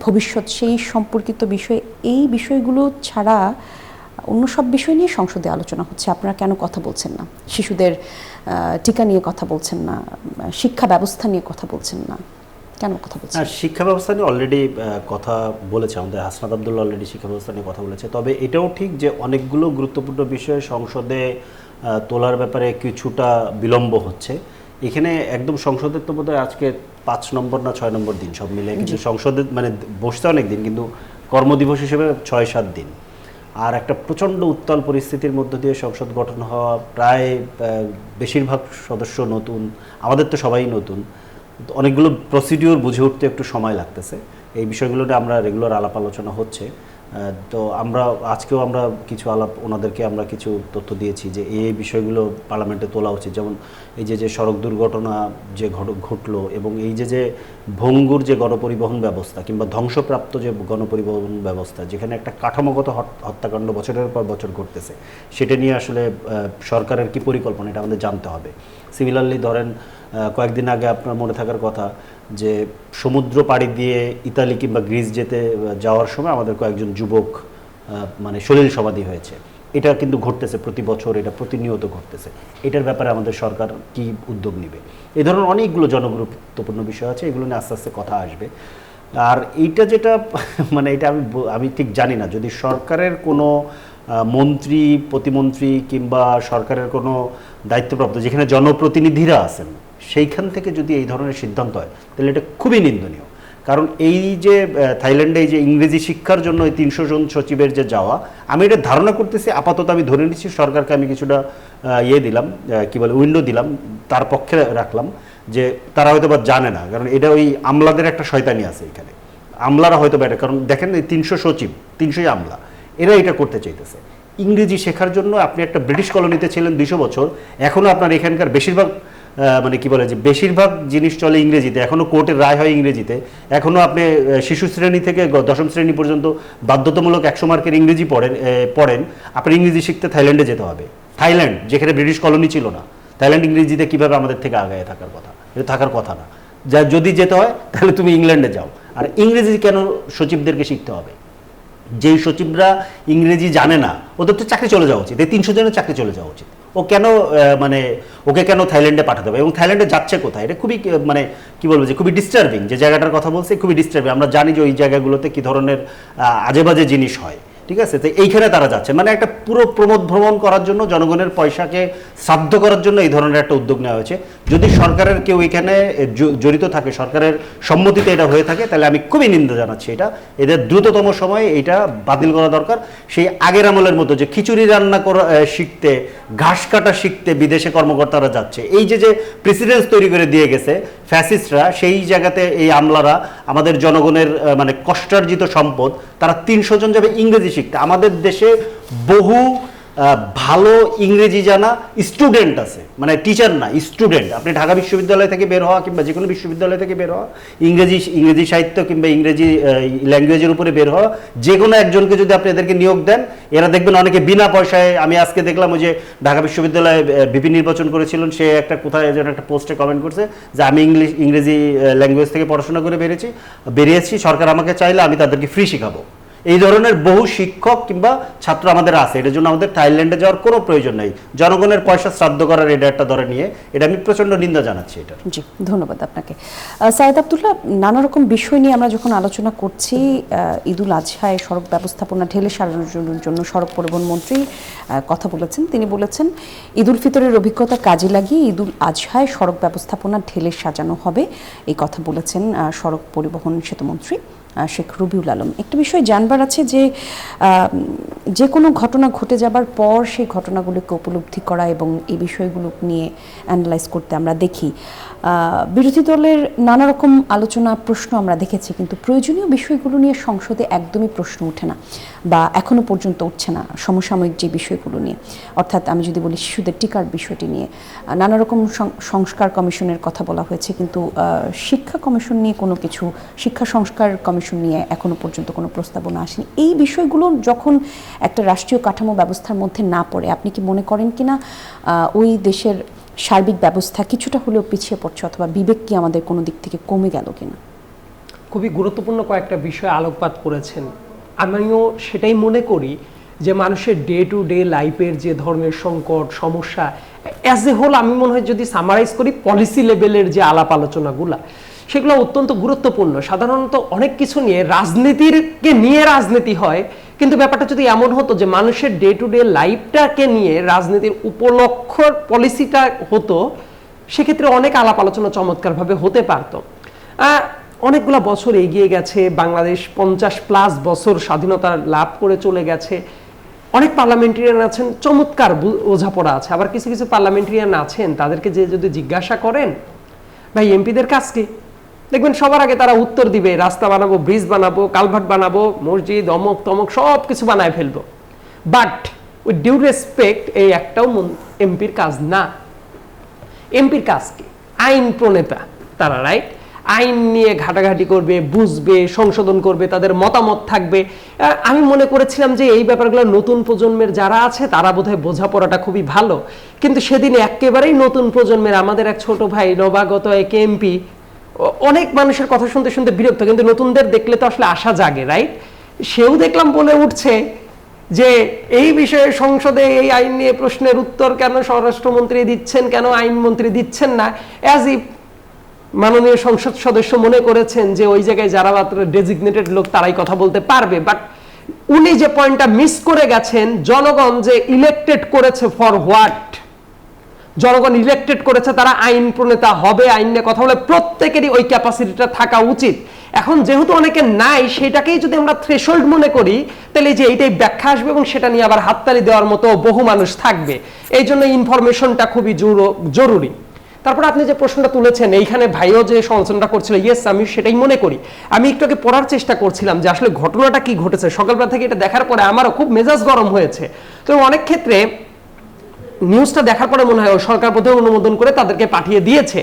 ভবিষ্যৎ, সেই সম্পর্কিত বিষয়ে এই বিষয়গুলো ছাড়া অন্য সব বিষয় নিয়ে সংসদে আলোচনা হচ্ছে। আপনারা কেন কথা বলছেন না? শিশুদের টিকা নিয়ে কথা বলছেন না, শিক্ষা ব্যবস্থা নিয়ে কথা বলছেন না, কেন কথা বলছেন? শিক্ষা ব্যবস্থা নিয়ে অলরেডি কথা বলেছে আমাদের হাসনাত আব্দুল্লাহ, অলরেডি শিক্ষা ব্যবস্থা নিয়ে কথা বলেছে। তবে এটাও ঠিক যে অনেকগুলো গুরুত্বপূর্ণ বিষয় সংসদে তোলার ব্যাপারে কিছুটা বিলম্ব হচ্ছে। এখানে একদম সংসদের তো বোধহয় আজকে 5 নম্বর না 6 নম্বর দিন সব মিলে, কিন্তু সংসদে মানে বসতে অনেক দিন, কিন্তু কর্মদিবস হিসেবে 6-7 দিন। আর একটা প্রচণ্ড উত্তাল পরিস্থিতির মধ্য দিয়ে সংসদ গঠন হওয়া, প্রায় বেশিরভাগ সদস্য নতুন, আমাদের তো সবাই নতুন, অনেকগুলো প্রসিডিওর বুঝে উঠতে একটু সময় লাগতেছে। এই বিষয়গুলোতে আমরা রেগুলার আলাপ আলোচনা হচ্ছে। তো আজকেও আমরা কিছু ওনাদেরকে আমরা কিছু তথ্য দিয়েছি যে এই বিষয়গুলো পার্লামেন্টে তোলা উচিত। যেমন এই যে সড়ক দুর্ঘটনা যে ঘটলো, এবং এই যে ভঙ্গুর যে গণপরিবহন ব্যবস্থা কিংবা ধ্বংসপ্রাপ্ত যে গণপরিবহন ব্যবস্থা, যেখানে একটা কাঠামোগত হত্যাকাণ্ড বছরের পর বছর ঘটতেছে, সেটা নিয়ে আসলে সরকারের কি পরিকল্পনা, এটা আমাদের জানতে হবে। সিমিলারলি ধরেন কয়েকদিন আগে আপনার মনে থাকার কথা যে সমুদ্র পাড়ি দিয়ে ইতালি কিংবা গ্রিস যাওয়ার সময় আমাদের কয়েকজন যুবক মানে সলিল সমাধি হয়েছে। এটা কিন্তু ঘটতেছে প্রতি বছর, এটা প্রতিনিয়ত ঘটতেছে। এটার ব্যাপারে আমাদের সরকার কি উদ্যোগ নেবে? এই ধরনের অনেকগুলো জনগুরুত্বপূর্ণ বিষয় আছে, এগুলো নিয়ে আস্তে আস্তে কথা আসবে। আর এইটা যেটা মানে এটা আমি ঠিক জানি না, যদি সরকারের কোনো মন্ত্রী, প্রতিমন্ত্রী কিংবা সরকারের কোনো দায়িত্বপ্রাপ্ত যেখানে জনপ্রতিনিধিরা আছেন, সেইখান থেকে যদি এই ধরনের সিদ্ধান্ত হয় তাহলে এটা খুবই নিন্দনীয়। কারণ এই যে থাইল্যান্ডে এই যে ইংরেজি শিক্ষার জন্য এই 300 জন সচিবের যে যাওয়া, আমি এটা ধারণা করতেছি, আপাতত আমি ধরে নিচ্ছি, সরকারকে আমি কিছুটা দিলাম, কি বলে উইন্ডো দিলাম, তার পক্ষে রাখলাম যে তারা হয়তো বা জানে না, কারণ এটা ওই আমলাদের একটা শয়তানি আছে এখানে। আমলারা হয়তো বা এটা, কারণ দেখেন এই 300 সচিব, 300ই আমলা, এরা এটা করতে চাইতেছে। ইংরেজি শেখার জন্য আপনি একটা ব্রিটিশ কলোনিতে ছিলেন 200 বছর, এখনো আপনার এখানকার বেশিরভাগ মানে কি বলে যে বেশিরভাগ জিনিস চলে ইংরেজিতে, এখনো কোর্টের রায় হয় ইংরেজিতে, এখনো আপনি শিশু শ্রেণী থেকে 10ম শ্রেণী পর্যন্ত বাধ্যতামূলক 100 মার্কের ইংরেজি পড়েন। আপনার ইংরেজি শিখতে থাইল্যান্ডে যেতে হবে। থাইল্যান্ড যেখানে ব্রিটিশ কলোনি ছিল না, থাইল্যান্ড ইংরেজিতে কিভাবে আমাদের থেকে আগায় থাকার কথা, এটা থাকার কথা না। যা যদি যেতে হয় তাহলে তুমি ইংল্যান্ডে যাও। আর ইংরেজি কেন সচিবদেরকে শিখতে হবে? যেই সচিবরা ইংরেজি জানে না ওদের তো চাকরি চলে যাওয়া উচিত, এই 300 জনের চাকরি চলে যাওয়া উচিত। ও কেন মানে ওকে কেন থাইল্যান্ডে পাঠাতে হবে? এবং থাইল্যান্ডে যাচ্ছে কোথায়? এটা খুবই মানে কি বলবো যে খুবই ডিস্টার্বিং, যে জায়গাটার কথা বলছে খুবই ডিস্টার্বিং। আমরা জানি যে ওই জায়গাগুলোতে কি ধরনের আজে বাজে জিনিস হয়, ঠিক আছে? তো এইখানে তারা যাচ্ছে মানে একটা পুরো প্রমোদ ভ্রমণ করার জন্য, জনগণের পয়সাকে শ্রাদ্ধ করার জন্য এই ধরনের একটা উদ্যোগ নেওয়া হয়েছে। যদি সরকারের কেউ এখানে জড়িত থাকে, সরকারের সম্মতিতে এটা হয়ে থাকে, তাহলে আমি খুবই নিন্দা জানাচ্ছি এটা। এদের দ্রুততম সময়ে এটা বাতিল করা দরকার। সেই আগের আমলের মতো যে খিচুড়ি রান্না করা শিখতে, ঘাস কাটা শিখতে বিদেশে কর্মকর্তারা যাচ্ছে, এই যে প্রেসিডেন্স তৈরি করে দিয়ে গেছে ফ্যাসিস্টরা, সেই জায়গাতে এই আমলারা আমাদের জনগণের মানে কষ্টার্জিত সম্পদ, তারা 300 জন যাবে ইংরেজি শিখতে। আমাদের দেশে বহু ভালো ইংরেজি জানা স্টুডেন্ট আছে, মানে টিচার না, স্টুডেন্ট। আপনি ঢাকা বিশ্ববিদ্যালয় থেকে বের হওয়া কিংবা যে কোনো বিশ্ববিদ্যালয় থেকে বের হওয়া, ইংরেজি সাহিত্য কিংবা ইংরেজি ল্যাঙ্গুয়েজের উপরে বের হওয়া যে কোনো একজনকে যদি আপনি এদেরকে নিয়োগ দেন, এরা দেখবেন অনেকে বিনা পয়সায়। আমি আজকে দেখলাম ওই যে ঢাকা বিশ্ববিদ্যালয়ে বিপি নির্বাচন করেছিলেন, সে একটা কোথায় যেন একটা পোস্টে কমেন্ট করছে যে আমি ইংরেজি ল্যাঙ্গুয়েজ থেকে পড়াশোনা করে বেরিয়েছি, সরকার আমাকে চাইলে আমি তাদেরকে ফ্রি শেখাবো। এই ধরনের বহু শিক্ষক কিংবা ছাত্র আমাদের আছে। এটার জন্য আমাদের থাইল্যান্ডে যাওয়ার কোনো প্রয়োজন নেই। জনগণের পয়সা শ্রাদ্ধ করার এটা একটা ধরে নিয়ে এটা আমি প্রচন্ড নিন্দা জানাচ্ছি এটা। জি, ধন্যবাদ আপনাকে। সাইদ আব্দুল্লাহ, নানা রকম বিষয় নিয়ে আমরা যখন আলোচনা করছি, ঈদুল আজহায় সড়ক ব্যবস্থাপনা ঢেলে সারানোর জন্য সড়ক পরিবহন মন্ত্রী কথা বলেছেন। তিনি বলেছেন ঈদুল ফিতরের অভিজ্ঞতা কাজে লাগিয়ে ঈদুল আজহায় সড়ক ব্যবস্থাপনা ঢেলে সাজানো হবে, এই কথা বলেছেন সড়ক পরিবহন সেতুমন্ত্রী শেখ রবিউল আলম। একটা বিষয় জানবার আছে যে কোনো ঘটনা ঘটে যাবার পর সেই ঘটনাগুলোকে উপলব্ধি করা এবং এই বিষয়গুলো নিয়ে অ্যানালাইজ করতে আমরা দেখি। বিরোধী দলের নানা রকম আলোচনা, প্রশ্ন আমরা দেখেছি, কিন্তু প্রয়োজনীয় বিষয়গুলো নিয়ে সংসদে একদমই প্রশ্ন ওঠে না বা এখনো পর্যন্ত উঠছে না। সমসাময়িক যে বিষয়গুলো নিয়ে, অর্থাৎ আমি যদি বলি শিশুদের টিকার বিষয়টি নিয়ে নানা রকম সংস্কার কমিশনের কথা বলা হয়েছে, কিন্তু শিক্ষা কমিশন নিয়ে কোনো কিছু, শিক্ষা সংস্কার কমিশন নিয়ে এখনো পর্যন্ত কোনো প্রস্তাবনা আসেনি। এই বিষয়গুলো যখন একটা রাষ্ট্রীয় কাঠামো ব্যবস্থার মধ্যে না পড়ে, আপনি কি মনে করেন কিনা ওই দেশের সার্বিক ব্যবস্থা কিছুটা হলেও পিছিয়ে পড়ছে, অথবা বিবেক কি আমাদের কোনো দিক থেকে কমে গেল কিনা? খুবই গুরুত্বপূর্ণ কয়েকটা বিষয় আলোকপাত করেছেন। আমিও সেটাই মনে করি যে মানুষের ডে টু ডে লাইফের যে ধরনের সংকট সমস্যা, অ্যাজ এ হোল আমি মনে হয় যদি সামারাইজ করি, পলিসি লেভেলের যে আলাপ আলোচনাগুলা সেগুলো অত্যন্ত গুরুত্বপূর্ণ। সাধারণত অনেক কিছু নিয়ে রাজনীতিকে নিয়ে রাজনীতি হয়, কিন্তু ব্যাপারটা যদি এমন হতো যে মানুষের ডে টু ডে লাইফটাকে নিয়ে রাজনীতির উপলক্ষ পলিসিটা হতো, সেক্ষেত্রে অনেক আলাপ আলোচনা চমৎকারভাবে হতে পারত। অনেকগুলো বছর এগিয়ে গেছে বাংলাদেশ, 50+ বছর স্বাধীনতা লাভ করে চলে গেছে। অনেক পার্লামেন্টারিয়ান আছেন চমৎকার বোঝাপড়া আছে, আবার কিছু কিছু পার্লামেন্টারিয়ান আছেন তাদেরকে যদি জিজ্ঞাসা করেন ভাই এমপিদের কাজ কি, দেখবেন সবার আগে তারা উত্তর দিবে রাস্তা বানাবো, ব্রিজ বানাবো, কালভার্ট বানাবো, মসজিদ অমুক তমুক সব কিছু বানায় ফেলবো। বাট উইথ ডিউ রেসপেক্ট, এই একটাও এমপির কাজ না। এমপির কাজ কি? আইন প্রণেতা তারা, রাইট? আইন নিয়ে ঘাটাঘাটি করবে, বুঝবে, সংশোধন করবে, তাদের মতামত থাকবে। আমি মনে করেছিলাম যে এই ব্যাপারগুলো নতুন প্রজন্মের যারা আছে তারা বোধহয় বোঝাপড়াটা খুবই ভালো, কিন্তু সেদিন একেবারেই নতুন প্রজন্মের আমাদের এক ছোট ভাই নবাগত এক এমপি অনেক মানুষের কথা শুনতে শুনতে বিরক্ত, কিন্তু নতুনদের দেখলে তো আসলে আশা জাগে, রাইট? সেও দেখলাম বলে উঠছে যে এই বিষয়ে সংসদে এই আইন নিয়ে প্রশ্নের উত্তর কেন স্বরাষ্ট্রমন্ত্রী দিচ্ছেন, কেন আইনমন্ত্রী দিচ্ছেন না, অ্যাজ ইফ মাননীয় সংসদ সদস্য মনে করেছেন যে ওই জায়গায় যারা মাত্র ডেজিগনেটেড লোক তারাই কথা বলতে পারবে। বাট উনি যে পয়েন্টটা মিস করে গেছেন, জনগণ যে ইলেক্টেড করেছে ফর হোয়াট, জনগণ ইলেক্টেড করেছে তারা আইন প্রণেতা হবে, আইন নিয়ে কথা বলে, প্রত্যেকেরই ওই ক্যাপাসিটিটা থাকা উচিত। এখন যেহেতু অনেকে নাই, সেটাকেই যদি আমরা থ্রেশহোল্ড মনে করি, তাহলে যে এইটাই ব্যাখ্যা আসবে এবং সেটা নিয়ে আবার হাততালি দেওয়ার মতো বহু মানুষ থাকবে। এই জন্য ইনফরমেশনটা খুবই জরুরি। তারপর আপনি যে প্রশ্নটা তুলেছেন, এইখানে ভাইও যে সমালোচনাটা করছিল, ইয়েস আমি সেটাই মনে করি। আমি একটু আগে পড়ার চেষ্টা করছিলাম যে আসলে ঘটনাটা কি ঘটেছে। সকালবেলা থেকে এটা দেখার পরে আমারও খুব মেজাজ গরম হয়েছে। তো অনেক ক্ষেত্রে নিউজটা দেখার পরে মনে হয় সরকার বোধহয় অনুমোদন করে তাদেরকে পাঠিয়ে দিয়েছে।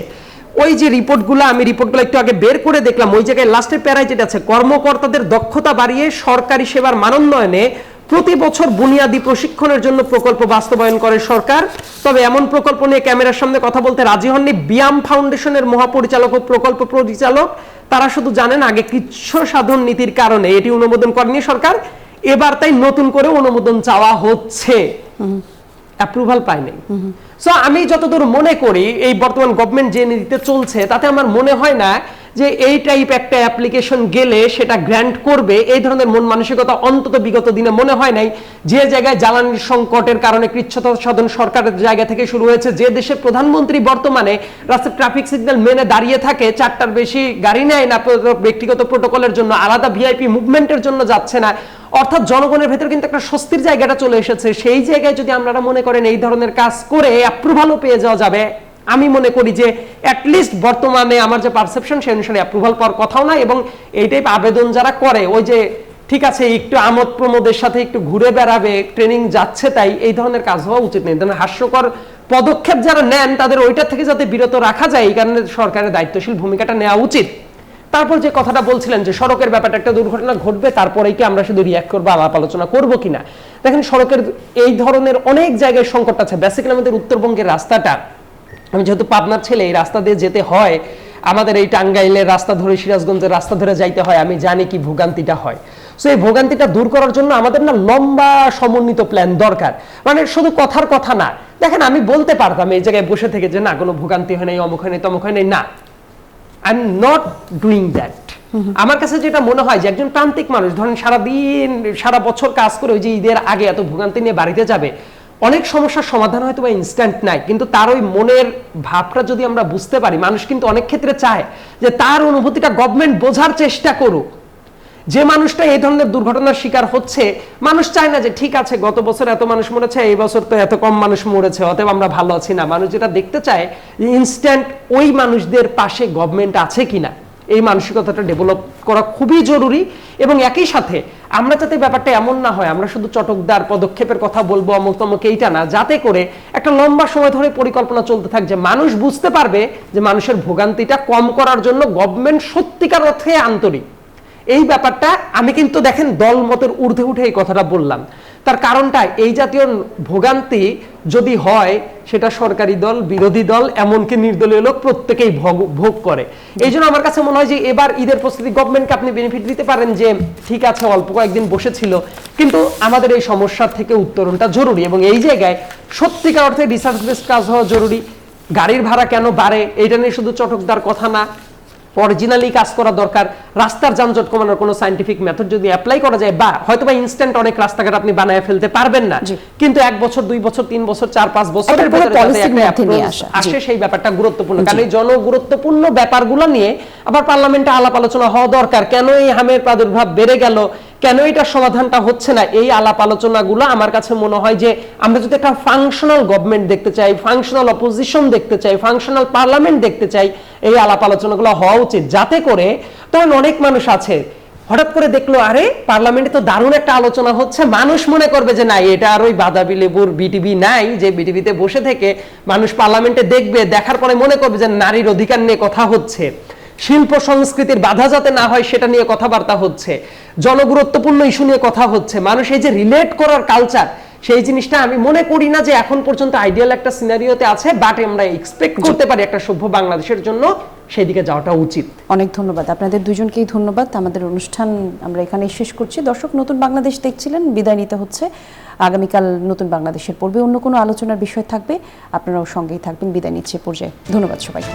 ওই যে রিপোর্টগুলো, আমি রিপোর্টগুলো একটু আগে বের করে দেখলাম, ওই জায়গায় লাস্টের প্যারায় যেটা আছে, কর্মকর্তাদের দক্ষতা বাড়িয়ে সরকারি সেবার মানোন্নয়নে প্রতি বছর বুনিয়াদী প্রশিক্ষণের জন্য প্রকল্প বাস্তবায়ন করে সরকার। তবে এমন প্রকল্প নিয়ে ক্যামেরার সামনে কথা বলতে রাজি হননি বিয়াম ফাউন্ডেশনের মহাপরিচালক ও প্রকল্প পরিচালক। তারা শুধু জানেন আগে কৃচ্ছ সাধন নীতির কারণে এটি অনুমোদন করেনি সরকার, এবার তাই নতুন করে অনুমোদন চাওয়া হচ্ছে, অ্যাপ্রুভাল পায়নি। সো আমি যতদূর মনে করি এই বর্তমান গভর্নমেন্ট যে নীতিতে চলছে তাতে আমার মনে হয় না যে এই টাইপ একটা অ্যাপ্লিকেশন গেলে সেটা গ্র্যান্ট করবে, এই ধরনের মন মানসিকতা অন্তত বিগত দিনে মনে হয় নাই। যে জায়গায় জ্বালানির সংকটের কারণে কৃচ্ছতা সাধন সরকারের জায়গা থেকে শুরু হয়েছে, যে দেশের প্রধানমন্ত্রী বর্তমানে রাস্তায় ট্রাফিক সিগন্যাল মেনে দাঁড়িয়ে থাকে, 4টার বেশি গাড়ি নেয় না ব্যক্তিগত প্রোটোকলের জন্য, আলাদা ভিআইপি মুভমেন্টের জন্য যাচ্ছে না, অর্থাৎ জনগণের ভেতর কিন্তু একটা স্বস্তির জায়গাটা চলে এসেছে। সেই জায়গায় যদি আপনারা মনে করেন এই ধরনের কাজ করে অ্যাপ্রুভালও পেয়ে যাওয়া যাবে, আমি মনে করি যে অ্যাটলিস্ট বর্তমানে আমার যে পারসেপশন সেই অনুসারে অ্যাপ্রুভাল পাওয়ার কথাও না। এবং এই টাইপ আবেদন যারা করে, ওই যে ঠিক আছে একটু আমোদ প্রমোদের সাথে একটু ঘুরে বেড়াবে, ট্রেনিং যাচ্ছে তাই, এই ধরনের কাজ হওয়া উচিত নেই। ধরনের হাস্যকর পদক্ষেপ যারা নেন তাদের ওইটার থেকে যাতে বিরত রাখা যায়, এই কারণে সরকারের দায়িত্বশীল ভূমিকাটা নেওয়া উচিত। তারপর যে কথাটা বলছিলেন যে সড়কের ব্যাপারটা একটা দুর্ঘটনা ঘটবে তারপরেই কি আমরা শুধু রিয়াক্ট করবো, আলাপ আলোচনা করবো কিনা। দেখেন সড়কের এই ধরনের অনেক জায়গায় সংকট আছে। বেসিক্যালি আমাদের উত্তরবঙ্গের রাস্তাটা, আমি যেহেতু পাবনার ছেলে, এই রাস্তা দিয়ে যেতে হয়, আমাদের এই টাঙ্গাইলের রাস্তা ধরে সিরাজগঞ্জের রাস্তা ধরে যাইতে হয়, আমি জানি কি ভোগান্তিটা হয়। সো এই ভোগান্তিটা দূর করার জন্য আমাদের না লম্বা সমন্বিত প্ল্যান দরকার, মানে শুধু কথার কথা না। দেখেন আমি বলতে পারতাম এই জায়গায় বসে থেকে যে না কোনো ভোগান্তি হয় নাই, অমুক হয় নাই, তমুক হয় নাই, না, I am not doing that. আমার কাছে যেটা মনে হয় যে একজন প্রান্তিক মানুষ ধরেন সারাদিন সারা বছর কাজ করে ওই যে ঈদের আগে এত ভোগান্তি নিয়ে বাড়িতে যাবে, অনেক সমস্যার সমাধান হয়তো বা ইনস্ট্যান্ট নাই, কিন্তু তার ওই মনের ভাবটা যদি আমরা বুঝতে পারি, মানুষ কিন্তু অনেক ক্ষেত্রে চায় যে তার অনুভূতিটা গভর্নমেন্ট বোঝার চেষ্টা করুক। যে মানুষটা এই ধরনের দুর্ঘটনার শিকার হচ্ছে, মানুষ চায় না যে ঠিক আছে গত বছর এত মানুষ মরেছে, এই বছর তো এত কম মানুষ মরেছে, অতএব আমরা ভালো আছি না। মানুষ যেটা দেখতে চায় যে ইনস্ট্যান্ট ওই মানুষদের পাশে গভর্নমেন্ট আছে কিনা, এই মানসিকতাটা ডেভেলপ করা খুবই জরুরি। এবং একই সাথে আমরা যাতে ব্যাপারটা এমন না হয় আমরা শুধু চটকদার পদক্ষেপের কথা বলবো অমুক তমুক, এইটা না, যাতে করে একটা লম্বা সময় ধরে পরিকল্পনা চলতে থাকে, যে মানুষ বুঝতে পারবে যে মানুষের ভোগান্তিটা কম করার জন্য গভর্নমেন্ট সত্যিকার অর্থে আন্তরিক। এই ব্যাপারটা আমি কিন্তু দেখেন দল মতের ঊর্ধ্বে উঠে এই কথাটা বললাম, তার কারণটা এই জাতীয় ভোগান্তি যদি হয় সেটা সরকারি দল, বিরোধী দল, এমনকি নির্দলীয় লোক প্রত্যেকেই ভোগ করে। এই জন্য আমার কাছে মনে হয় যে এবার ঈদের প্রস্তুতি গভর্নমেন্টকে আপনি বেনিফিট দিতে পারেন যে ঠিক আছে অল্প কয়েকদিন বসেছিল, কিন্তু আমাদের এই সমস্যার থেকে উত্তরণটা জরুরি। এবং এই জায়গায় সত্যিকার অর্থে রিসার্চ বেসড কাজ হওয়া জরুরি। গাড়ির ভাড়া কেন বাড়ে এটা নিয়ে শুধু চটকদার কথা না, অরিজিনালি কাজ করা দরকার। রাস্তার যানজট কমানোর কোনো সায়েন্টিফিক মেথড যদি অ্যাপ্লাই করা যায়, বা হয়তো বা ইনস্ট্যান্ট অনেক রাস্তাঘাট আপনি বানায় ফেলতে পারবেন না, কিন্তু 1 বছর 2 বছর 3 বছর 4-5 বছরের ভিতরে আসে, সেই ব্যাপারটা গুরুত্বপূর্ণ। কারণ এই জনগুরুত্বপূর্ণ ব্যাপারগুলো নিয়ে আবার পার্লামেন্টে আলাপ আলোচনা হওয়া দরকার। কেন এই হামের প্রাদুর্ভাব বেড়ে গেল, কেন এটার সমাধানটা হচ্ছে না, এই আলাপ আলোচনাগুলো আমার কাছে মনে হয় যে আমরা যদি একটা ফাংশনাল গভর্নমেন্ট দেখতে চাই, ফাংশনাল অপোজিশন দেখতে চাই, ফাংশনাল পার্লামেন্ট দেখতে চাই, এই আলাপ আলোচনাগুলো হওয়া উচিত। যাতে করে তখন অনেক মানুষ আছে হঠাৎ করে দেখলো আরে পার্লামেন্টে তো দারুণ একটা আলোচনা হচ্ছে, মানুষ মনে করবে যে না এটা আর ওই বাদাবি লেবুর বিটিভি নাই যে বিটিভিতে বসে থেকে মানুষ পার্লামেন্টে দেখবে, দেখার পরে মনে করবে যে নারীর অধিকার নিয়ে কথা হচ্ছে, শিল্প সংস্কৃতির বাধা যাতে না হয় সেটা নিয়ে কথাবার্তা হচ্ছে, জনগুরুত্বপূর্ণ ইস্যু নিয়ে কথা হচ্ছে। মানুষ এই যে রিলেট করার কালচার, সেই জিনিসটা আমি মনে করি না যে এখন পর্যন্ত আইডিয়াল একটা সিনারিওতে আছে, বাট আমরা এক্সপেক্ট করতে পারি একটা সভ্য বাংলাদেশের জন্য সেই দিকে যাওয়াটা উচিত। অনেক ধন্যবাদ আপনাদের দুজনকেই, ধন্যবাদ। আমাদের অনুষ্ঠান আমরা এখানেই শেষ করছি। দর্শক, নতুন বাংলাদেশ দেখছিলেন, বিদায় নিতে হচ্ছে। আগামীকাল নতুন বাংলাদেশের পর্বে অন্য কোনো আলোচনার বিষয় থাকবে, আপনারাও সঙ্গেই থাকবেন। বিদায় নিচ্ছে পর্যায়ে, ধন্যবাদ সবাইকে।